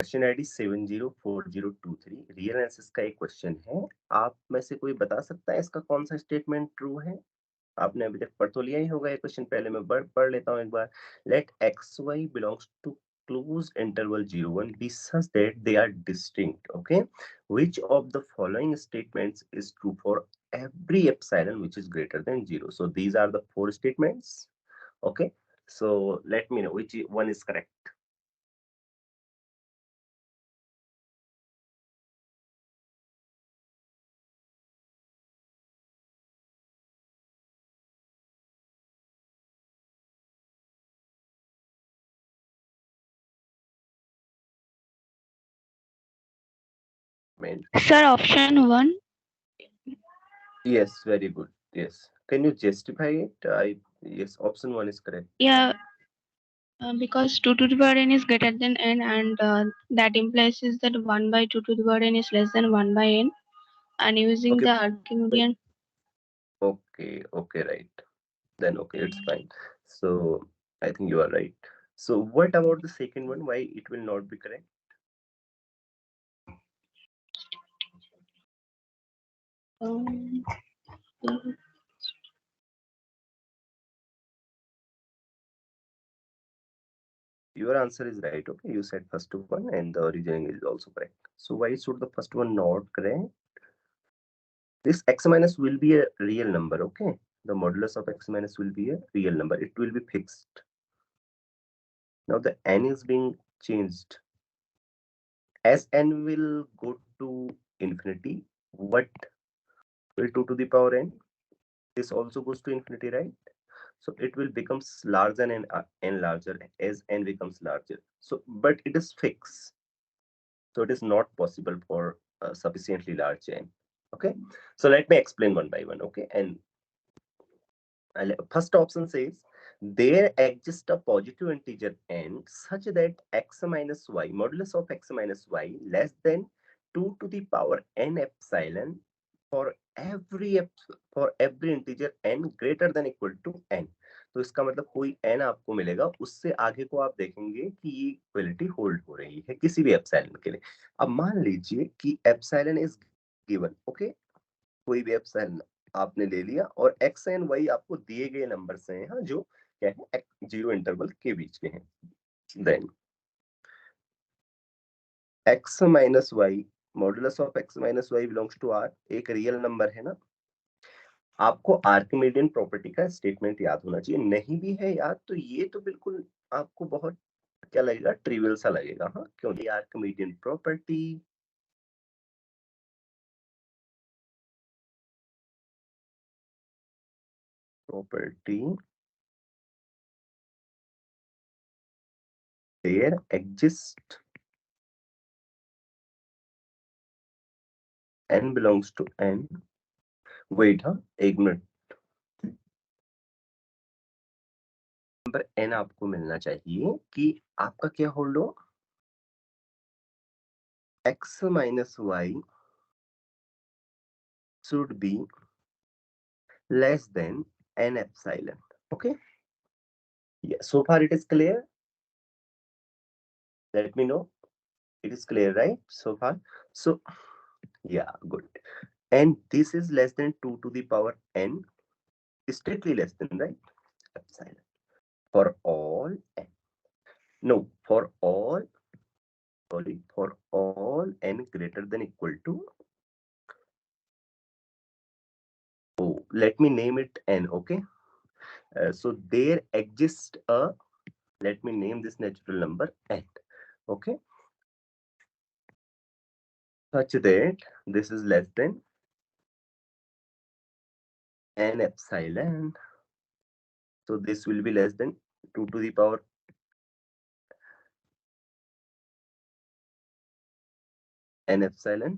Question ID 704023 real analysis का एक question है। आप में से कोई बता सकता है इसका कौन सा स्टेटमेंट ट्रू है? आपने अभी तक पढ़ तो लिया ही होगा ये क्वेश्चन, पहले मैं पढ़ लेता हूँ एक बार। Let x y belongs to closed interval 0 1 be such that they are distinct. Okay, which of the following statements is true for every epsilon which is greater than 0? So these are the four statements. Okay, so let me know which one is correct. Sir, option 1. Yes, very good. Yes. Can you justify it? Yes, option one is correct. Yeah, because 2 to the power n is greater than n, and that implies is that 1 by 2 to the power n is less than 1 by n. And using Okay. the Archimedean. Okay, right. Then okay, it's fine. So I think you are right. So what about the second one? Why it will not be correct? Um, Your answer is right. Okay, you said first one and the reasoning is also correct. So why should the first one not correct? This x minus will be a real number. Okay, the modulus of x minus will be a real number. It will be fixed. Now the n is being changed. As n will go to infinity, what will 2 to the power n? This also goes to infinity, right? So it will becomes larger and larger as n becomes larger. So, but it is fixed. So it is not possible for sufficiently large n. Okay. So let me explain one by one. Okay. And first option says there exists a positive integer n such that x minus y modulus of x minus y less than 2 to the power n epsilon for every integer n greater than equal to n. तो इसका मतलब कोई n आपको मिलेगा, उससे आगे को आप देखेंगे कि ये इक्वलिटी होल्ड हो रही है किसी भी एप्सिलॉन के लिए। अब मान लीजिए कि एप्सिलॉन इज गिवन। ओके, कोई भी एप्सिलॉन आपने ले लिया और एक्स एंड वाई आपको दिए गए नंबर से हैं, हाँ, जो क्या है जीरो इंटरवल के बीच के हैं। Then x minus y modulus of x minus y belongs to R एक रियल नंबर है ना। आपको आर्किमिडियन प्रॉपर्टी का स्टेटमेंट याद होना चाहिए, नहीं भी है याद तो ये तो बिल्कुल आपको बहुत क्या लगेगा, ट्रिवियल सा लगेगा। हाँ, क्योंकि Archimedean property property there exist n belongs to n। Wait, हाँ, एक मिनट। नंबर n आपको मिलना चाहिए कि आपका क्या होल्ड हो, x minus y should be less than n epsilon. Okay, yeah, so far it is clear. Let me know it is clear, right, so far? So yeah, good. And this is less than 2 to the power n, strictly less than, right, epsilon for all n. No, for all, sorry, for all n greater than equal to, oh, let me name it n. Okay, so there exists a, let me name this natural number n. Okay, such that this is less than n epsilon. So this will be less than 2 to the power n epsilon।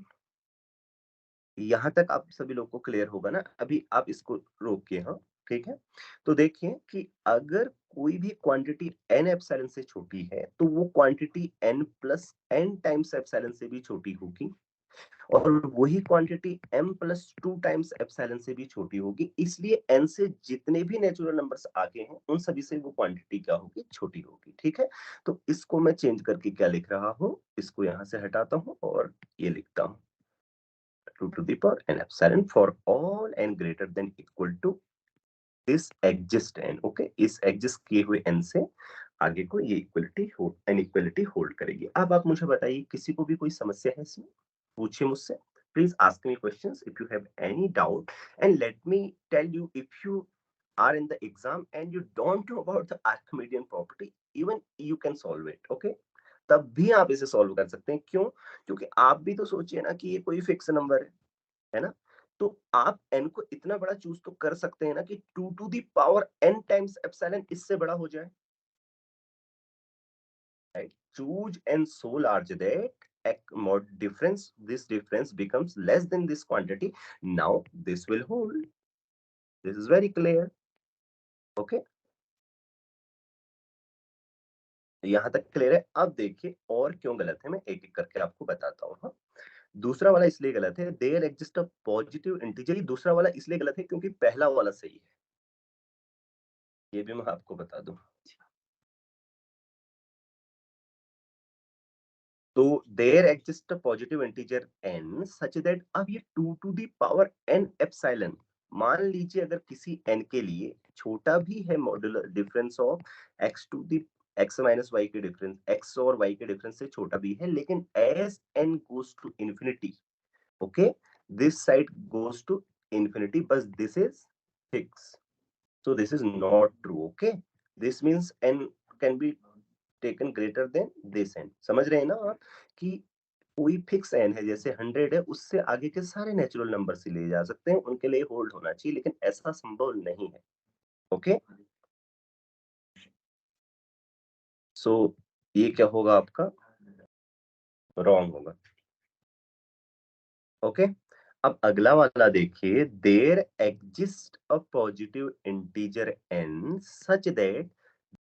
यहां तक आप सभी लोग को clear होगा ना? अभी आप इसको रोकिए, हाँ, ठीक है। तो देखिए कि अगर कोई भी क्वांटिटी n एप्सिलॉन से छोटी है तो वो quantity n plus n times epsilon से भी छोटी होगी। और वही quantity m plus 2 times epsilon से भी छोटी होगी, इसलिए n से जितने भी नेचुरल नंबर्स आगे हैं उन सभी से वो क्वांटिटी क्या होगी, छोटी होगी। ठीक है, तो इसको मैं चेंज करके क्या लिख रहा हूं, इसको यहां से हटाता हूं और ये लिखता हूं 2 to the power n epsilon for all n greater than equal to this exist n। Okay, इस एग्जिस्ट किए हुए n से आगे को ये इक्वलिटी होल्ड करेगी। अब आप मुझे बताइए, किसी को भी कोई समस्या है इसमें, पूछिए मुझसे। Please ask me questions if you have any doubt, and let me tell you, if you are in the exam and you don't know about the Archimedean property, even you can solve it, okay? तब भी आप इसे solve कर सकते हैं। क्यों? क्योंकि आप भी तो सोचिए ना कि ये कोई फिक्स नंबर है ना? तो आप n को इतना बड़ा चूज तो कर सकते हैं ना कि 2 to the power n times epsilon इससे बड़ा हो जाए, right? Choose n so large that this difference becomes less than this quantity. Now this will hold. This is very clear. Okay? यहां तक क्लियर है। अब देखिए और क्यों गलत है, मैं एक एक करके आपको बताता हूँ। हाँ, दूसरा वाला इसलिए गलत है, there exist a positive integer. दूसरा वाला इसलिए गलत है क्योंकि पहला वाला सही है, ये भी मैं आपको बता दूं। तो there exist a positive integer n such that, अब ये 2 to the power n epsilon, मान लीजिए अगर किसी n के लिए छोटा भी है modular difference of x to the x minus y के डिफरेंस, x और y के डिफरेंस से छोटा भी है, लेकिन as n goes to infinity, okay, this side goes to infinity, but this is fixed, so this is not true, okay? This means n can be taken greater than this n। समझ रहे हैं ना आप कि कोई fix n है, जैसे 100 है, उससे आगे के सारे नेचुरल नंबर से ले जा सकते हैं, उनके लिए होल्ड होना चाहिए, लेकिन ऐसा संभव नहीं है। ओके, सो ये क्या होगा आपका, रॉन्ग होगा। ओके, अब अगला वाला देखिए, there exist a positive integer n such that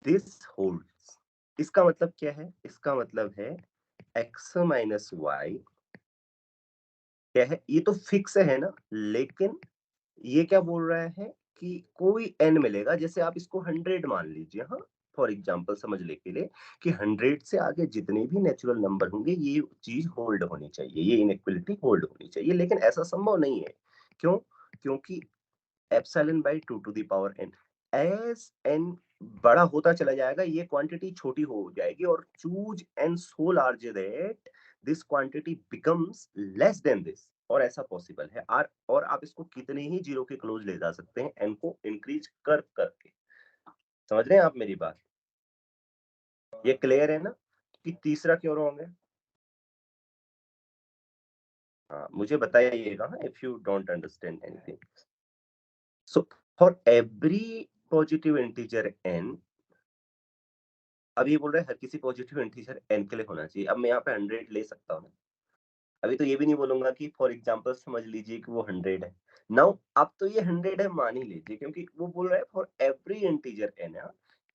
this holds. इसका मतलब क्या है, इसका मतलब है x माइनस वाई क्या है, ये तो फिक्स है ना, लेकिन ये क्या बोल रहा है कि कोई n मिलेगा, जैसे आप इसको 100 मान लीजिए, हाँ, फॉर एग्जांपल समझने के लिए कि 100 से आगे जितने भी नेचुरल नंबर होंगे ये चीज होल्ड होनी चाहिए, ये इनइक्वालिटी होल्ड होनी चाहिए, लेकिन ऐसा संभव नहीं है। क्यों? क्योंकि epsilon by 2 to the power n, as n बड़ा होता चला जाएगा ये क्वांटिटी छोटी हो जाएगी, और choose n so large that this quantity becomes less than this, और ऐसा पॉसिबल है। और आप इसको कितने ही जीरो के क्लोज ले जा सकते हैं n को इंक्रीज कर करके। समझ रहे हैं आप मेरी बात? ये क्लियर है ना कि तीसरा क्यों रॉन्ग है? हाँ, मुझे बताइएगा if you don't understand anything. So for every positive integer n, अब ये बोल रहा है हर किसी पॉजिटिव इंटीजर n के लिए होना चाहिए। अब मैं यहाँ पे 100 ले सकता हूँ, अभी तो ये भी नहीं बोलूंगा कि फॉर एग्जांपल समझ लीजिए कि वो 100 है। नाउ अब तो ये 100 है मान ही लीजिए, क्योंकि वो बोल रहा है for every integer n,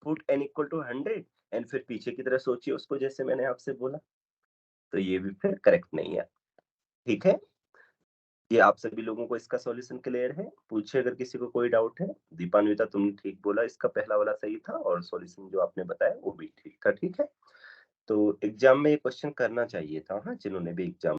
put n equal to 100, and फिर पीछे की तरह सोचिए उसको, जैसे मैंने आपसे बोला, तो ये भी फिर करेक्ट नहीं है। ठीक है, ये आप सभी लोगों को इसका सॉल्यूशन क्लियर है? पूछिए अगर किसी को कोई डाउट है। दीपान्विता, तुमने ठीक बोला, इसका पहला वाला सही था, और सॉल्यूशन जो आपने बताया वो भी ठीक था। ठीक है, तो एग्जाम में ये क्वेश्चन करना चाहिए था, हाँ, जिन्होंने भी एग्जाम